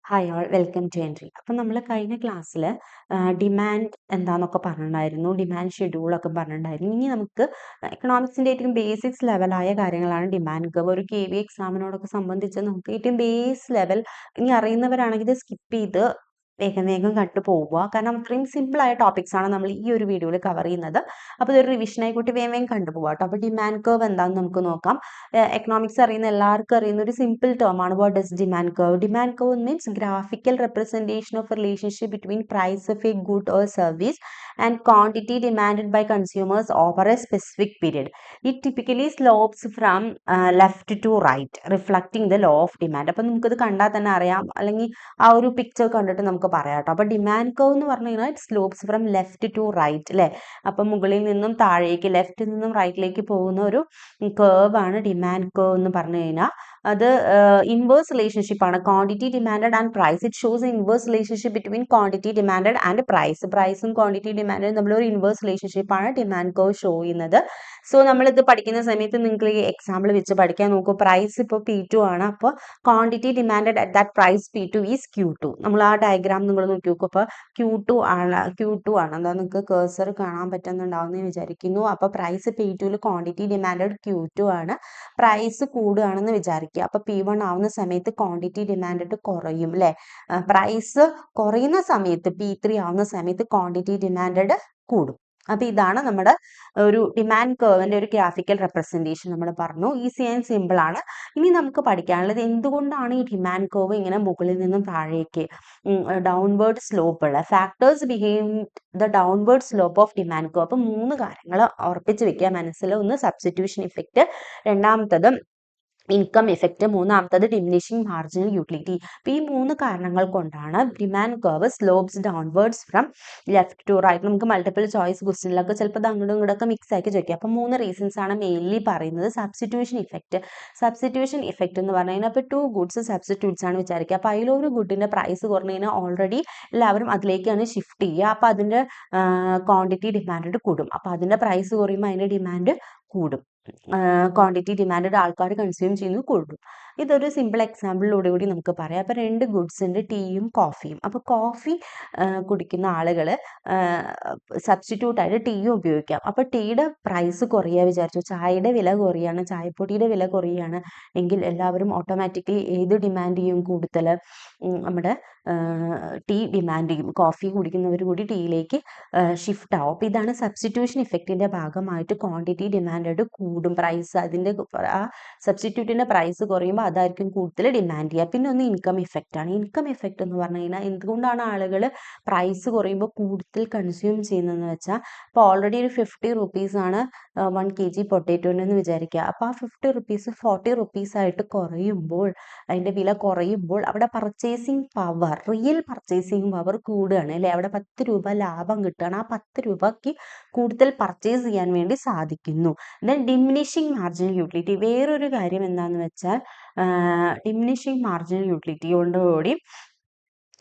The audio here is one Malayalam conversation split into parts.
Hi all welcome to Entri. അപ്പം നമ്മൾ കഴിഞ്ഞ ക്ലാസ്സിൽ ഡിമാൻഡ് എന്താണെന്നൊക്കെ പറഞ്ഞിട്ടുണ്ടായിരുന്നു, ഡിമാൻഡ് ഷെഡ്യൂളൊക്കെ പറഞ്ഞിട്ടുണ്ടായിരുന്നു. ഇനി നമുക്ക് എക്കണോമിക്സിൻ്റെ ഏറ്റവും ബേസിക്സ് ലെവലായ കാര്യങ്ങളാണ് ഡിമാൻഡ് കർവ്. ഒരു KV എക്സാമിനോടൊക്കെ സംബന്ധിച്ച് നമുക്ക് ഏറ്റവും ബേസ് ലെവൽ ഇനി അറിയുന്നവരാണെങ്കിൽ ഇത് സ്കിപ്പ് ചെയ്ത് വേഗം വേഗം കണ്ടു പോവുക. കാരണം അത്രയും സിമ്പിളായ ടോപ്പിക്സ് ആണ് നമ്മൾ ഈ ഒരു വീഡിയോയിൽ കവർ ചെയ്യുന്നത്. അപ്പോൾ ഇതൊരു റിവിഷനായി കൂട്ടി വേഗം വേഗം കണ്ടുപോകാം കേട്ടോ. അപ്പോൾ ഡിമാൻഡ് കർവ് എന്താണെന്ന് നമുക്ക് നോക്കാം. എക്കണോമിക്സ് അറിയുന്ന എല്ലാവർക്കും അറിയുന്ന ഒരു സിമ്പിൾ ടേം ആണ്. What is demand curve? Demand curve means graphical representation of relationship between price of a good or service and quantity demanded by consumers over a specific period. It typically slopes from left to right reflecting the law of demand. അപ്പം നമുക്കിത് കണ്ടാൽ തന്നെ അറിയാം, അല്ലെങ്കിൽ ആ ഒരു പിക്ചർ കണ്ടിട്ട് നമുക്ക് പറയാം കേട്ടോ. അപ്പോൾ ഡിമാൻഡ് കർവ് എന്ന് പറഞ്ഞു കഴിഞ്ഞാൽ it slopes from left to right അല്ലേ. അപ്പം മുകളിൽ നിന്നും താഴേക്ക്, ലെഫ്റ്റിൽ നിന്നും റൈറ്റിലേക്ക് പോകുന്ന ഒരു കർവ് ആണ് ഡിമാൻഡ് കർവ് എന്ന് പറഞ്ഞു കഴിഞ്ഞാൽ. അത് ഇൻവേഴ്സ് റിലേഷൻഷിപ്പ് ആണ്. Quantity demanded and price. It shows inverse relationship between quantity demanded and price. പ്രൈസും ക്വാണ്ടിറ്റി ഡിമാൻഡും തമ്മിലൊരു ഇൻവേഴ്സ് റിലേഷൻഷിപ്പ് ആണ് ഡിമാൻഡ് കർവ് ഷോ ചെയ്യുന്നത്. സോ നമ്മളിത് പഠിക്കുന്ന സമയത്ത് നിങ്ങൾക്ക് ഈ എക്സാമ്പിൾ വെച്ച് പഠിക്കാൻ നോക്കൂ. പ്രൈസ് ഇപ്പോൾ P2 ആണ്. അപ്പോൾ quantity demanded at that price P2 is Q2. നമ്മൾ ആ ഡയഗ്രാം നിങ്ങൾ നോക്കി നോക്കും. അപ്പോൾ Q2 ആണ്. എന്താ നിങ്ങൾക്ക് കേഴ്സർ കാണാൻ പറ്റുന്നുണ്ടാവുമെന്ന് വിചാരിക്കുന്നു. അപ്പോൾ പ്രൈസ് P2ൽ ക്വാണ്ടിറ്റി ഡിമാൻഡഡ് Q2 ആണ്. പ്രൈസ് കൂടുകയാണെന്ന് വിചാരിക്കുക. അപ്പോൾ P1 ആവുന്ന സമയത്ത് ക്വാണ്ടിറ്റി ഡിമാൻഡഡ് കുറയും അല്ലേ. പ്രൈസ് കുറയുന്ന സമയത്ത് P3 ആവുന്ന സമയത്ത് ക്വാണ്ടിറ്റി ഡിമാൻഡഡ് കൂടും. അപ്പോൾ ഇതാണ് നമ്മുടെ ഒരു ഡിമാൻഡ് കർവിന്റെ ഒരു ഗ്രാഫിക്കൽ റെപ്രസെൻറ്റേഷൻ നമ്മൾ പറഞ്ഞു. ഈസി ആൻഡ് സിമ്പിൾ ആണ്. ഇനി നമുക്ക് പഠിക്കാനുള്ളത് എന്തുകൊണ്ടാണ് ഈ ഡിമാൻഡ് കർവ് ഇങ്ങനെ മുകളിൽ നിന്നും താഴേക്ക് ഡൗൺവേർഡ് സ്ലോപ്പ് ഉള്ള factors behind the downward slope of demand curve. അപ്പോൾ 3 കാര്യങ്ങൾ ഉറപ്പിച്ച് വെക്കുക മനസ്സിൽ. ഒന്ന് സബ്സ്റ്റിറ്റ്യൂഷൻ ഇഫക്റ്റ്, രണ്ടാമത്തത് ഇൻകം ഇഫക്റ്റ്, മൂന്നാമത്തത് ഡിമിനിഷിംഗ് മാർജിനൽ യൂട്ടിലിറ്റി. അപ്പോൾ ഈ 3 കാരണങ്ങൾ കൊണ്ടാണ് demand curve slopes downwards from left to right. നമുക്ക് മൾട്ടിപ്പിൾ ചോയ്സ് ക്വസ്റ്റ്യനിലൊക്കെ ചിലപ്പോൾ ഇത് അങ്ങോട്ടും ഇങ്ങോട്ടൊക്കെ മിക്സ് ആക്കി ചോദിക്കുക. അപ്പോൾ 3 റീസൺസ് ആണ് മെയിൻലി പറയുന്നത്. Substitution effect. സബ്സ്റ്റിറ്റ്യൂഷൻ ഇഫക്റ്റ് എന്ന് പറഞ്ഞു കഴിഞ്ഞാൽ ഇപ്പോൾ 2 ഗുഡ്സ് സബ്സ്റ്റിറ്റ്യൂട്ട്സ് ആണ് വിചാരിക്കുക. അപ്പോൾ അതിലൊരു ഗുഡിൻ്റെ പ്രൈസ് കുറഞ്ഞു കഴിഞ്ഞാൽ ഓൾറെഡി എല്ലാവരും അതിലേക്കാണ് ഷിഫ്റ്റ് ചെയ്യുക. അപ്പോൾ അതിൻ്റെ ക്വാണ്ടിറ്റി ഡിമാൻഡ് കൂടും. അപ്പോൾ അതിൻ്റെ പ്രൈസ് കുറയുമ്പോൾ അതിൻ്റെ ഡിമാൻഡ് കൂടും. ക്വാണ്ടിറ്റി ഡിമാൻഡ് ആൾക്കാർ കൺസ്യൂം ചെയ്യുന്നത് കൂടും. ഇതൊരു സിമ്പിൾ എക്സാമ്പിളിലൂടെ കൂടി നമുക്ക് പറയാം. അപ്പോൾ 2 ഗുഡ്സ് ഉണ്ട്, ടീയും കോഫിയും. അപ്പോൾ കോഫി കുടിക്കുന്ന ആളുകൾ സബ്സ്റ്റിറ്റ്യൂട്ടായിട്ട് ടീയും ഉപയോഗിക്കാം. അപ്പോൾ ടീയുടെ പ്രൈസ് കുറയുക വിചാരിച്ചു, ചായയുടെ വില കുറയാണ്, ചായപ്പൊടിയുടെ വില കുറയുകയാണ് എങ്കിൽ എല്ലാവരും ഓട്ടോമാറ്റിക്കലി ഏത് ഡിമാൻഡ് ചെയ്യും? കൂടുതൽ നമ്മുടെ ടീ ഡിമാൻഡ് ചെയ്യും. കോഫി കുടിക്കുന്നവർ കൂടി ടീയിലേക്ക് ഷിഫ്റ്റ് ആവും. അപ്പോൾ ഇതാണ് സബ്സ്റ്റിറ്റ്യൂഷൻ ഇഫക്റ്റിൻ്റെ ഭാഗമായിട്ട് ക്വാണ്ടിറ്റി ഡിമാൻഡ് കൂടും. പ്രൈസ് അതിൻ്റെ ആ സബ്സ്റ്റിറ്റ്യൂട്ടിൻ്റെ പ്രൈസ് കുറയുമ്പോൾ അതായിരിക്കും കൂടുതൽ ഡിമാൻഡ് ചെയ്യുക. പിന്നെ ഒന്ന് ഇൻകം ഇഫക്റ്റ് ആണ്. ഇൻകം ഇഫക്റ്റ് എന്ന് പറഞ്ഞു കഴിഞ്ഞാൽ എന്തുകൊണ്ടാണ് ആളുകൾ പ്രൈസ് കുറയുമ്പോൾ കൂടുതൽ കൺസ്യൂം ചെയ്യുന്നതെന്ന് വെച്ചാൽ, ഇപ്പോൾ ഓൾറെഡി ഒരു 50 റുപ്പീസാണ് 1 kg പൊട്ടേറ്റോന്ന് വിചാരിക്കുക. അപ്പോൾ ആ 50 റുപ്പീസ് 40 റുപ്പീസായിട്ട് കുറയുമ്പോൾ, അതിൻ്റെ വില കുറയുമ്പോൾ അവിടെ purchasing power, real purchasing power കൂടുകയാണ് അല്ലേ. അവിടെ 10 രൂപ ലാഭം കിട്ടുകയാണ്. ആ 10 രൂപയ്ക്ക് കൂടുതൽ പർച്ചേസ് ചെയ്യാൻ വേണ്ടി സാധിക്കുന്നു. Then diminishing marginal utility. വേറൊരു കാര്യം എന്താണെന്ന് വെച്ചാൽ, ഡിമിനിഷിങ് മാർജിനൽ യൂട്ടിലിറ്റി കൊണ്ടുകൂടി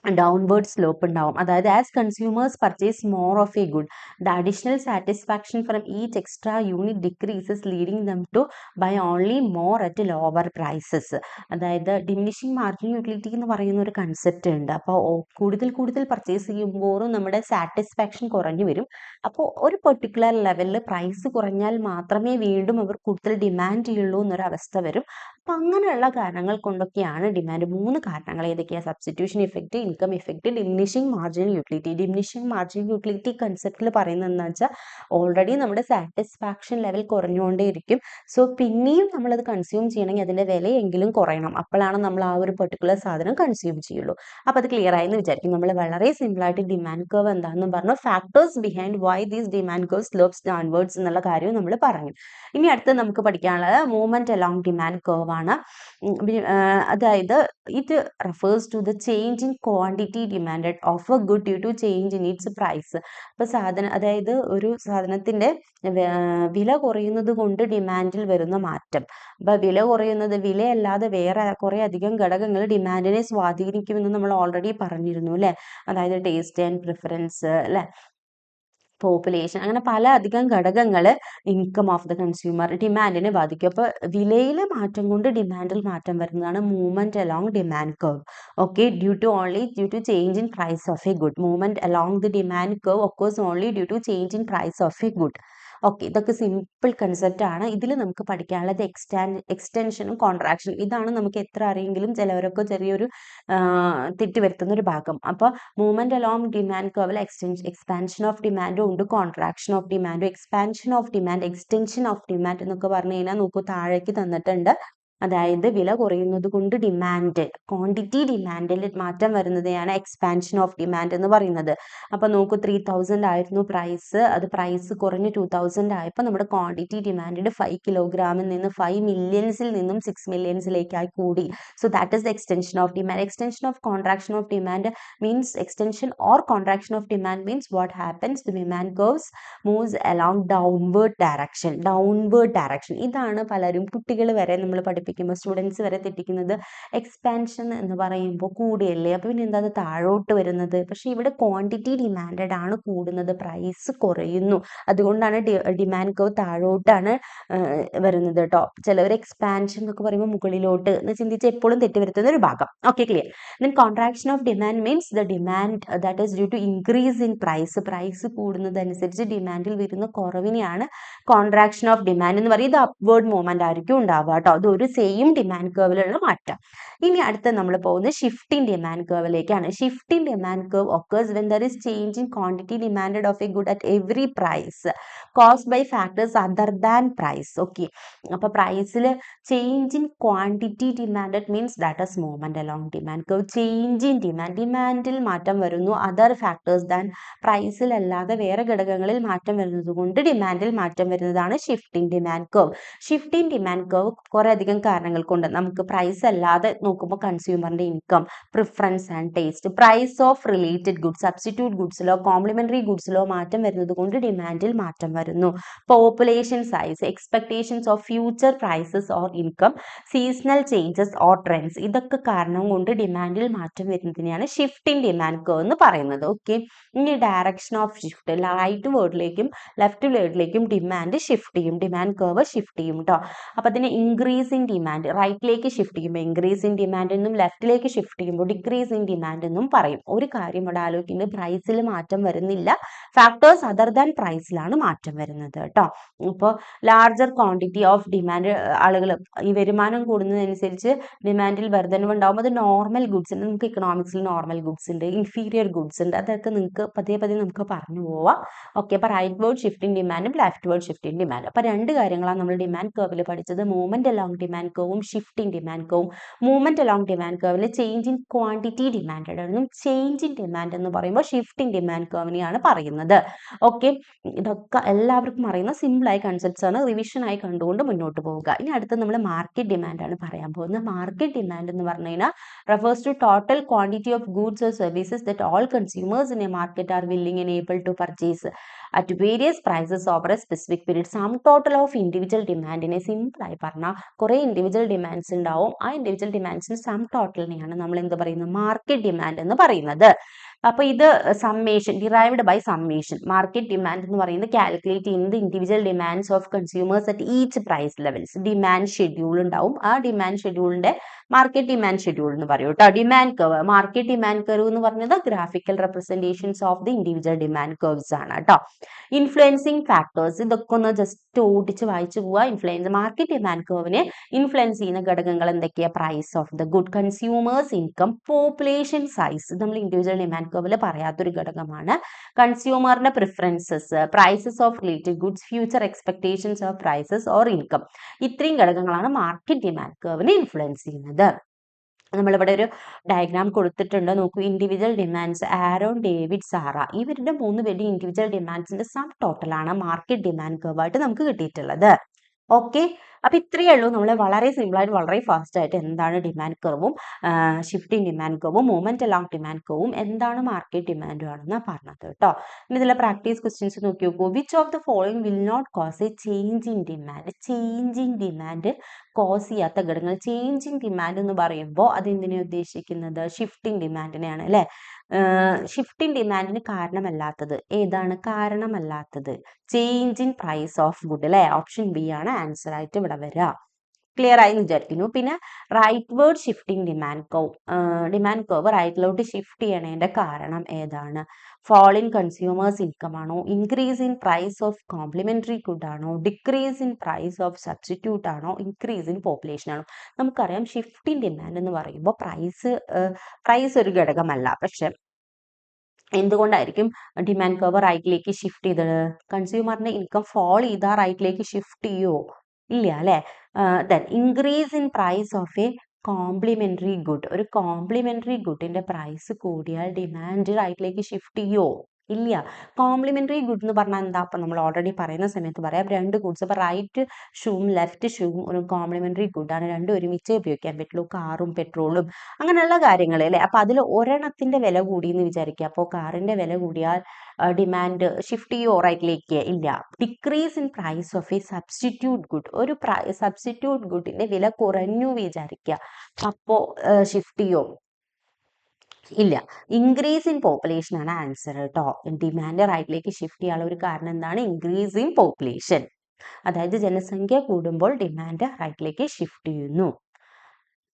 ഡൗൺവേർഡ് സ്ലോപ്പ് ഉണ്ടാവും. അതായത് as consumers purchase more of a good, the additional satisfaction from each extra unit decreases leading them to buy only more at lower prices. അതായത് ഡിമിനിഷിങ് മാർജിൻ യൂട്ടിലിറ്റി എന്ന് പറയുന്ന ഒരു കൺസെപ്റ്റ് ഉണ്ട്. അപ്പോൾ കൂടുതൽ കൂടുതൽ പർച്ചേസ് ചെയ്യുമ്പോഴും നമ്മുടെ സാറ്റിസ്ഫാക്ഷൻ കുറഞ്ഞു വരും. അപ്പോൾ ഒരു പെർട്ടിക്കുലർ ലെവലിൽ പ്രൈസ് കുറഞ്ഞാൽ മാത്രമേ വീണ്ടും അവർ കൂടുതൽ ഡിമാൻഡ് ചെയ്യുള്ളൂ എന്നൊരവസ്ഥ വരും. അപ്പം അങ്ങനെയുള്ള കാരണങ്ങൾ കൊണ്ടൊക്കെയാണ് ഡിമാൻഡ്. 3 കാരണങ്ങൾ ഏതൊക്കെയാണ്? Substitution effect, income effect, diminishing marginal utility. Diminishing marginal utility കൺസെപ്റ്റിൽ പറയുന്നത് എന്താ വെച്ചാൽ, ഓൾറെഡി നമ്മുടെ സാറ്റിസ്ഫാക്ഷൻ ലെവൽ കുറഞ്ഞുകൊണ്ടേയിരിക്കും. സോ പിന്നെയും നമ്മളത് കൺസ്യൂം ചെയ്യണമെങ്കിൽ അതിൻ്റെ വിലയെങ്കിലും കുറയണം. അപ്പോഴാണ് നമ്മൾ ആ ഒരു പെർട്ടിക്കുലർ സാധനം കൺസ്യൂം ചെയ്യുള്ളൂ. അപ്പോൾ അത് ക്ലിയർ ആയെന്ന് വിചാരിക്കും. നമ്മൾ വളരെ സിമ്പിളായിട്ട് ഡിമാൻഡ് കർവ് എന്താണെന്ന് പറഞ്ഞു, factors behind Y these demand curve slopes downwards എന്നുള്ള കാര്യവും നമ്മൾ പറഞ്ഞു. ഇനി അടുത്ത് നമുക്ക് പഠിക്കാനുള്ളത് മൂവ്മെന്റ് അലോങ് ഡിമാൻഡ് കർവ് ആണ്. അതായത് ഇത് refers to the change in quantity demanded of a good due to change in its price. അപ്പോൾ അതായത് ഒരു സാധനത്തിൻ്റെ വില കുറയുന്നത് കൊണ്ട് ഡിമാൻഡിൽ വരുന്ന മാറ്റം. അപ്പോൾ വില കുറയുന്നത്, വിലയല്ലാതെ വേറെ കുറേ അധികം ഘടകങ്ങൾ ഡിമാൻഡിനെ സ്വാധീനിക്കുമെന്ന് നമ്മൾ ഓൾറെഡി പറഞ്ഞിരുന്നു അല്ലേ. അതായത് ടേസ്റ്റ് ആൻഡ് പ്രിഫറൻസ് അല്ലേ, പോപ്പുലേഷൻ, അങ്ങനെ പല അധികം ഘടകങ്ങൾ ഇൻകം ഓഫ് ദ കൺസ്യൂമർ ഡിമാൻഡിനെ ബാധിക്കും. അപ്പോൾ വിലയിലെ മാറ്റം കൊണ്ട് ഡിമാൻഡിൽ മാറ്റം വരുന്നതാണ് movement along demand curve. Okay, due to change in price of a good. Movement along the demand curve occurs only due to change in price of a good. Okay, ഇതൊക്കെ സിമ്പിൾ കൺസെപ്റ്റ് ആണ്. ഇതിൽ നമുക്ക് പഠിക്കാനുള്ളത് എക്സ്റ്റൻഷനും കോൺട്രാക്ഷനും. ഇതാണ് നമുക്ക് എത്ര അറിയെങ്കിലും ചിലവരൊക്കെ ചെറിയൊരു തെറ്റ് വരുത്തുന്ന ഒരു ഭാഗം. അപ്പോൾ മൂവ്മെന്റ് അലോങ് ഡിമാൻഡ് കർവിൽ എക്സ്പാൻഷൻ ഓഫ് ഡിമാൻഡും ഉണ്ട്, കോൺട്രാക്ഷൻ ഓഫ് ഡിമാൻഡും. Expansion of demand, extension of demand എന്നൊക്കെ പറഞ്ഞു കഴിഞ്ഞാൽ നോക്കൂ, താഴേക്ക് തന്നിട്ടുണ്ട്. അതായത് വില കുറയുന്നത് കൊണ്ട് ഡിമാൻഡ്, ക്വാണ്ടിറ്റി ഡിമാൻഡിൽ മാറ്റം വരുന്നതെയാണ് എക്സ്പാൻഷൻ ഓഫ് ഡിമാൻഡ് എന്ന് പറയുന്നത്. അപ്പോൾ നോക്കൂ, 3000 ആയിരുന്നു പ്രൈസ്, അത് പ്രൈസ് കുറഞ്ഞ് 2000 ആയപ്പോൾ നമ്മുടെ ക്വാണ്ടിറ്റി ഡിമാൻഡ് 5 കിലോഗ്രാമിൽ നിന്ന് 5 മില്യൺസിൽ നിന്നും 6 മില്യൺസിലേക്കായി കൂടി. So that is the extension of demand. Extension of contraction of demand means, extension or contraction of demand means what happens, the demand curves moves along downward direction. Downward direction, ഇതാണ് പലരും കുട്ടികൾ വരെ നമ്മൾ പഠിപ്പിക്കുമ്പോൾ സ്റ്റുഡൻസ് വരെ തെറ്റിക്കുന്നത്. എക്സ്പാൻഷൻ എന്ന് പറയുമ്പോൾ കൂടിയല്ലേ, അപ്പോൾ പിന്നെ എന്താ അത് താഴോട്ട് വരുന്നത്? പക്ഷേ ഇവിടെ ക്വാണ്ടിറ്റി ഡിമാൻഡഡ് ആണ് കൂടുന്നത്, പ്രൈസ് കുറയുന്നു, അതുകൊണ്ടാണ് ഡിമാൻഡ് കർവ് താഴോട്ടാണ് വരുന്നത് കേട്ടോ. ചിലവർ എക്സ്പാൻഷൻ എന്നൊക്കെ പറയുമ്പോൾ മുകളിലോട്ട് എന്ന് ചിന്തിച്ച് എപ്പോഴും തെറ്റ് വരുത്തുന്ന ഒരു ഭാഗം. Okay, clear. Then contraction of demand means the demand that is due to increase in price. Price കൂടുന്നതനുസരിച്ച് ഡിമാൻഡിൽ വരുന്ന കുറവിനെയാണ് കോൺട്രാക്ഷൻ ഓഫ് ഡിമാൻഡ് എന്ന് പറയുന്നത്. ഇത് അപ്വേർഡ് മൂവ്മെന്റ് ആയിരിക്കും ഉണ്ടാവുക കേട്ടോ. അത് ഒരു സെയിം ഡിമാൻഡ് കർവിലുള്ള മാറ്റം. ഇനി അടുത്ത നമ്മൾ പോകുന്നത് ഷിഫ്റ്റിംഗ് ഡിമാൻഡ് കർവിലേക്കാണ്. Shifting demand curve occurs when there is change in quantity demanded of a good at every price caused by factors other than price. Okay, അപ്പോൾ പ്രൈസിൽ change in quantity demanded means that is movement along demand curve. Change in demand, ഡിമാൻഡിൽ മാറ്റം വരുന്നു, അതർ ഫാക്ടേഴ്സ് ദാൻ പ്രൈസിലല്ലാതെ വേറെ ഘടകങ്ങളിൽ മാറ്റം വരുന്നത് കൊണ്ട് ഡിമാൻഡിൽ മാറ്റം വരുന്നതാണ് shifting demand curve. Shifting demand curve കുറെ അധികം കാരണങ്ങൾ കൊണ്ട്, നമുക്ക് പ്രൈസ് അല്ലാതെ നോക്കുമ്പോൾ കൺസ്യൂമറിന്റെ income, preference and taste, price of related goods, substitute ഗുഡ്സിലോ കോംപ്ലിമെന്ററി ഗുഡ്സിലോ മാറ്റം വരുന്നത് കൊണ്ട് ഡിമാൻഡിൽ മാറ്റം വരുന്നു. Population size, expectations of future prices or income, seasonal changes or trends, ഇതൊക്കെ കാരണം കൊണ്ട് ഡിമാൻഡിൽ മാറ്റം വരുന്നതിനെയാണ് ഷിഫ്റ്റിംഗ് ഡിമാൻഡ് കർവ് എന്ന് പറയുന്നത്. ഓക്കെ, ഇനി ഡയറക്ഷൻ ഓഫ് ഷിഫ്റ്റ്, റൈറ്റ് വേർഡിലേക്കും ലെഫ്റ്റ് വേർഡിലേക്കും ഡിമാൻഡ് ഷിഫ്റ്റ് ചെയ്യും, ഡിമാൻഡ് കർവ് ഷിഫ്റ്റ് ചെയ്യും കേട്ടോ. അപ്പോൾ അതിന് ഇൻക്രീസ് ഇൻ ഡിമാൻഡ്, റൈറ്റിലേക്ക് ഷിഫ്റ്റ് ചെയ്യുമ്പോൾ ഇൻക്രീസ് ഇൻ ഡിമാൻഡ് എന്നും ലെഫ്റ്റിലേക്ക് ഷിഫ്റ്റ് ചെയ്യുമ്പോൾ ഡിക്രീസ് ഇൻ ഡിമാൻഡ് എന്നും പറയും. ഒരു കാര്യം ഇവിടെ ആലോചിക്കുന്നത്, പ്രൈസിൽ മാറ്റം വരുന്നില്ല, ഫാക്ടേഴ്സ് അതർ ദാൻ പ്രൈസിലാണ് മാറ്റം വരുന്നത് കേട്ടോ. ഇപ്പോൾ ലാർജർ ക്വാണ്ടിറ്റി ഓഫ് ഡിമാൻഡ്, ആളുകൾ ഈ വരുമാനം കൂടുന്നതനുസരിച്ച് ഡിമാൻഡിൽ വർധനവ് ഉണ്ടാകും. അത് നോർമൽ ഗുഡ്സ് ഉണ്ട്, നമുക്ക് ഇക്കണോമിക്സിൽ നോർമൽ ഗുഡ്സ് ഉണ്ട്, ഇൻഫീരിയർ ഗുഡ്സ് ഉണ്ട്, അതൊക്കെ നിങ്ങൾക്ക് പതിയെ പതിയെ നമുക്ക് പറഞ്ഞു പോവാം. ഓക്കെ, അപ്പോൾ റൈറ്റ് വേർഡ് ഷിഫ്റ്റിംഗ് ഡിമാൻഡും ലെഫ്റ്റ് വേർഡ് ഷിഫ്റ്റിംഗ് ഡിമാൻഡ്. അപ്പോൾ രണ്ട് കാര്യങ്ങളാണ് നമ്മൾ ഡിമാൻഡ് കർവിൽ പഠിച്ചത്, മൂവ്മെന്റ് അലോങ് ഡിമാൻഡ് കർവും ഷിഫ്റ്റിംഗ് ഡിമാൻഡ് കർവും. മൂവ്മെന്റ് അലോങ് ഡിമാൻഡ് കർവിൽ ചേഞ്ച് ഇൻ ക്വാണ്ടിറ്റി ഡിമാൻഡഡ് എന്നും ചേഞ്ച് ഇൻ ഡിമാൻഡ് എന്ന് പറയുമ്പോൾ ഷിഫ്റ്റിംഗ് ഡിമാൻഡ് കർവിനെയാണ് പറയുന്നത്. ഓക്കെ, ഇതൊക്കെ എല്ലാവർക്കും അറിയുന്ന സിമ്പിളായ കൺസെപ്റ്റ്സ് ആണ്, റിവിഷനായി കണ്ടുകൊണ്ട് മുന്നോട്ട് പോവുക. ഇനി അടുത്ത് നമ്മൾ മാർക്കറ്റ് ഡിമാൻഡാണ് പറയാൻ പോകുന്നത്. മാർക്കറ്റ് ഡിമാൻഡ് എന്ന് പറഞ്ഞു കഴിഞ്ഞാൽ refers to total quantity of goods or services that all consumers in a market are willing and able to purchase at various prices over a specific period. Sum total of individual ഡിമാൻഡിനെ സിമ്പിളായി പറഞ്ഞാൽ കുറേ ഇൻഡിവിജ്വൽ ഡിമാൻഡ്സ് ഉണ്ടാവും, ആ ഇൻഡിവിജ്വൽ ഡിമാൻഡ്സിന് സം ടോട്ടലിനെയാണ് നമ്മൾ എന്ത് പറയുന്നത്, മാർക്കറ്റ് ഡിമാൻഡ് എന്ന് പറയുന്നത്. അപ്പോൾ ഇത് summation, derived by summation. Market demand എന്ന് പറയുന്നത് കാൽക്കുലേറ്റ് ചെയ്യുന്നത് individual demands of consumers at each price levels. Demand schedule ഉണ്ടാവും, ആ ഡിമാൻഡ് ഷെഡ്യൂളിന്റെ മാർക്കറ്റ് ഡിമാൻഡ് ഷെഡ്യൂൾ എന്ന് പറയും കേട്ടോ. Demand curve, market demand curve എന്ന് പറഞ്ഞത് graphical representations of the individual demand curves ആണ് കേട്ടോ. ഇൻഫ്ലുവൻസിങ് ഫാക്ടേഴ്സ്, ഇതൊക്കെ ഒന്ന് ജസ്റ്റ് ഓടിച്ച് വായിച്ചു പോവുക. ഇൻഫ്ലുവൻസ്, മാർക്കറ്റ് ഡിമാൻഡ് കർവിനെ ഇൻഫ്ലുവൻസ് ചെയ്യുന്ന ഘടകങ്ങൾ എന്തൊക്കെയാണ്? Price of the good, consumers income, population size, നമ്മൾ ഇൻഡിവിജ്വൽ ഡിമാൻഡ് കർവിൽ പറയാത്തൊരു ഘടകമാണ്. കൺസ്യൂമറിന്റെ preferences, prices of related goods, future expectations of prices or income, ഇത്രയും ഘടകങ്ങളാണ് മാർക്കറ്റ് ഡിമാൻഡ് കർവിനെ ഇൻഫ്ലുവൻസ് ചെയ്യുന്നത്. നമ്മളിവിടെ ഒരു ഡയഗ്രാം കൊടുത്തിട്ടുണ്ട്, നോക്കൂ. Individual demands, Aaron, David, Sarah, ഇവരുടെ 3 പേരുടെ ഇൻഡിവിജ്വൽ ഡിമാൻഡ്സിന്റെ സം ടോട്ടലാണ് മാർക്കറ്റ് ഡിമാൻഡ് കർവ് ആയിട്ട് നമുക്ക് കിട്ടിയിട്ടുള്ളത്. ഓക്കെ, അപ്പോൾ ഇത്രയേ ഉള്ളൂ. നമ്മൾ വളരെ സിമ്പിളായിട്ട് വളരെ ഫാസ്റ്റായിട്ട് എന്താണ് ഡിമാൻഡ് കർവും ഷിഫ്റ്റിംഗ് ഡിമാൻഡ് കർവും മൂവ്മെൻറ്റ് അലോങ് ഡിമാൻഡ് കർവും എന്താണ് മാർക്കറ്റ് ഡിമാൻഡും ആണെന്നാണ് പറഞ്ഞത് കേട്ടോ. ഇനി ഇതിലെ പ്രാക്ടീസ് ക്വസ്റ്റ്യൻസ് നോക്കി നോക്കൂ. Which of the following will not cause a change in demand? Change in demand cause ചെയ്യാത്ത ഘടകങ്ങൾ. ചേഞ്ച് ഇൻ ഡിമാൻഡ് എന്ന് പറയുമ്പോൾ അതെന്തിനെയാണ് ഉദ്ദേശിക്കുന്നത്? ഷിഫ്റ്റിംഗ് ഡിമാൻഡിനെയാണ് അല്ലേ? ഷിഫ്റ്റിംഗ് ഡിമാൻഡിന് കാരണമല്ലാത്തത് ഏതാണ്? കാരണമല്ലാത്തത് change in price of good അല്ലേ? ഓപ്ഷൻ ബി ആണ് ആൻസർ ആയിട്ട് ഇവിടെ വരിക. ക്ലിയർ ആയി എന്ന് വിചാരിക്കുന്നു. പിന്നെ rightward shifting demand curve റൈറ്റിലോട്ട് ഷിഫ്റ്റ് ചെയ്യണതിന്റെ കാരണം ഏതാണ്? fall in consumers income ആണോ? Increase in price of complementary good ആണോ? Decrease in price of substitute ആണോ? ഇൻക്രീസ് ഇൻ പോപ്പുലേഷൻ ആണോ? നമുക്കറിയാം ഷിഫ്റ്റ് ഇൻ ഡിമാൻഡ് എന്ന് പറയുമ്പോൾ പ്രൈസ് ഒരു ഘടകമല്ല. പക്ഷെ എന്തുകൊണ്ടായിരിക്കും ഡിമാൻഡ് കർവ് റൈറ്റിലേക്ക് ഷിഫ്റ്റ് ചെയ്തത്? കൺസ്യൂമറിന്റെ ഇൻകം ഫോൾ ചെയ്താൽ റൈറ്റിലേക്ക് ഷിഫ്റ്റ് ചെയ്യോ? ഇല്ല അല്ലേ? Then increase in price of a complementary good. ഒരു കോംപ്ലിമെന്ററി ഗുഡിന്റെ പ്രൈസ് കൂടിയാൽ ഡിമാൻഡ് റൈറ്റിലേക്ക് ഷിഫ്റ്റ് ചെയ്യോ? ഇല്ല. കോംപ്ലിമെന്ററി ഗുഡ് എന്ന് പറഞ്ഞാൽ എന്താ? അപ്പം നമ്മൾ ഓൾറെഡി പറയുന്ന സമയത്ത് പറയാം, രണ്ട് ഗുഡ്സ്. അപ്പോൾ റൈറ്റ് ഷൂവും ലെഫ്റ്റ് ഷൂവും ഒരു കോംപ്ലിമെന്ററി ഗുഡാണ്. രണ്ടും ഒരുമിച്ച് ഉപയോഗിക്കാൻ പറ്റുള്ളൂ. കാറും പെട്രോളും അങ്ങനെയുള്ള കാര്യങ്ങൾ അല്ലേ? അപ്പോൾ അതിൽ ഒരെണ്ണത്തിന്റെ വില കൂടി എന്ന് വിചാരിക്കുക. അപ്പോൾ കാറിന്റെ വില കൂടിയാൽ ഡിമാൻഡ് ഷിഫ്റ്റ് ചെയ്യോ റൈറ്റിലേക്ക്? ഇല്ല. Decrease in price of a substitute good. ഒരു സബ്സ്റ്റിറ്റ്യൂട്ട് ഗുഡിന്റെ വില കുറഞ്ഞു വിചാരിക്കുക, അപ്പോൾ ഷിഫ്റ്റ് ചെയ്യോ? ഇല്ല. ഇൻക്രീസ് ഇൻ പോപ്പുലേഷൻ ആണ് ആൻസർ കേട്ടോ. ഡിമാൻഡ് റൈറ്റിലേക്ക് ഷിഫ്റ്റ് ചെയ്യാനുള്ള ഒരു കാരണം എന്താണ്? Increase in population. അതായത് ജനസംഖ്യ കൂടുമ്പോൾ ഡിമാൻഡ് റൈറ്റിലേക്ക് ഷിഫ്റ്റ് ചെയ്യുന്നു.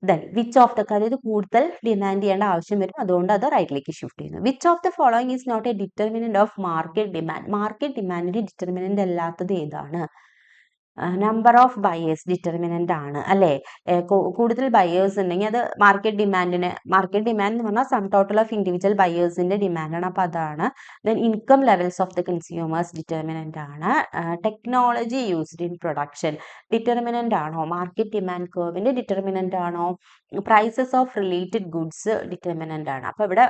ദെൻ വിച്ച് ഓഫ് ദ, അതായത് കൂടുതൽ ഡിമാൻഡ് ചെയ്യേണ്ട ആവശ്യം വരും, അതുകൊണ്ട് അത് റൈറ്റിലേക്ക് ഷിഫ്റ്റ് ചെയ്യുന്നു. Which of the following is not a determinant of market demand? Market ഡിമാൻഡിന്റെ ഡിറ്റർമിനന്റ് അല്ലാത്തത് ഏതാണ്? നമ്പർ ഓഫ് ബയേഴ്സ് ഡിറ്റർമിനന്റ് ആണ് അല്ലേ? കൂടുതൽ ബയേഴ്സ് ഉണ്ടെങ്കിൽ അത് മാർക്കറ്റ് ഡിമാൻഡ് എന്ന് പറഞ്ഞാൽ സം ടോട്ടൽ ഓഫ് ഇൻഡിവിജ്വൽ ബയേഴ്സിന്റെ ഡിമാൻഡാണ്. അപ്പോൾ അതാണ്. Then income levels of the consumers determinant ആണ്. Technology used in production determinant ആണോ? മാർക്കറ്റ് ഡിമാൻഡ് കർവിന്റെ ഡിറ്റർമിനന്റ് ആണോ? Prices of related goods determinant ആണ്. അപ്പോൾ ഇവിടെ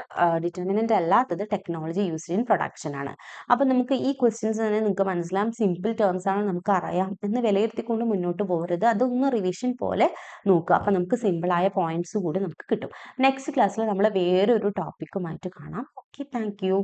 ഡിറ്റർമിനന്റ് അല്ലാത്തത് ടെക്നോളജി യൂസ്ഡ് ഇൻ പ്രൊഡക്ഷൻ ആണ്. അപ്പോൾ നമുക്ക് ഈ ക്വസ്റ്റ്യൻസ് തന്നെ നിങ്ങൾക്ക് മനസ്സിലാവും, സിമ്പിൾ ടേംസ് ആണ്, നമുക്ക് അറിയാം എന്ന് വിലയിരുത്തിക്കൊണ്ട് മുന്നോട്ട് പോകരുത്. അതൊന്ന് റിവിഷൻ പോലെ നോക്കുക. അപ്പം നമുക്ക് സിമ്പിളായ പോയിന്റ്സ് കൂടി നമുക്ക് കിട്ടും. നെക്സ്റ്റ് ക്ലാസ്സിൽ നമ്മൾ വേറൊരു ടോപ്പിക്കുമായിട്ട് കാണാം. Okay, thank you.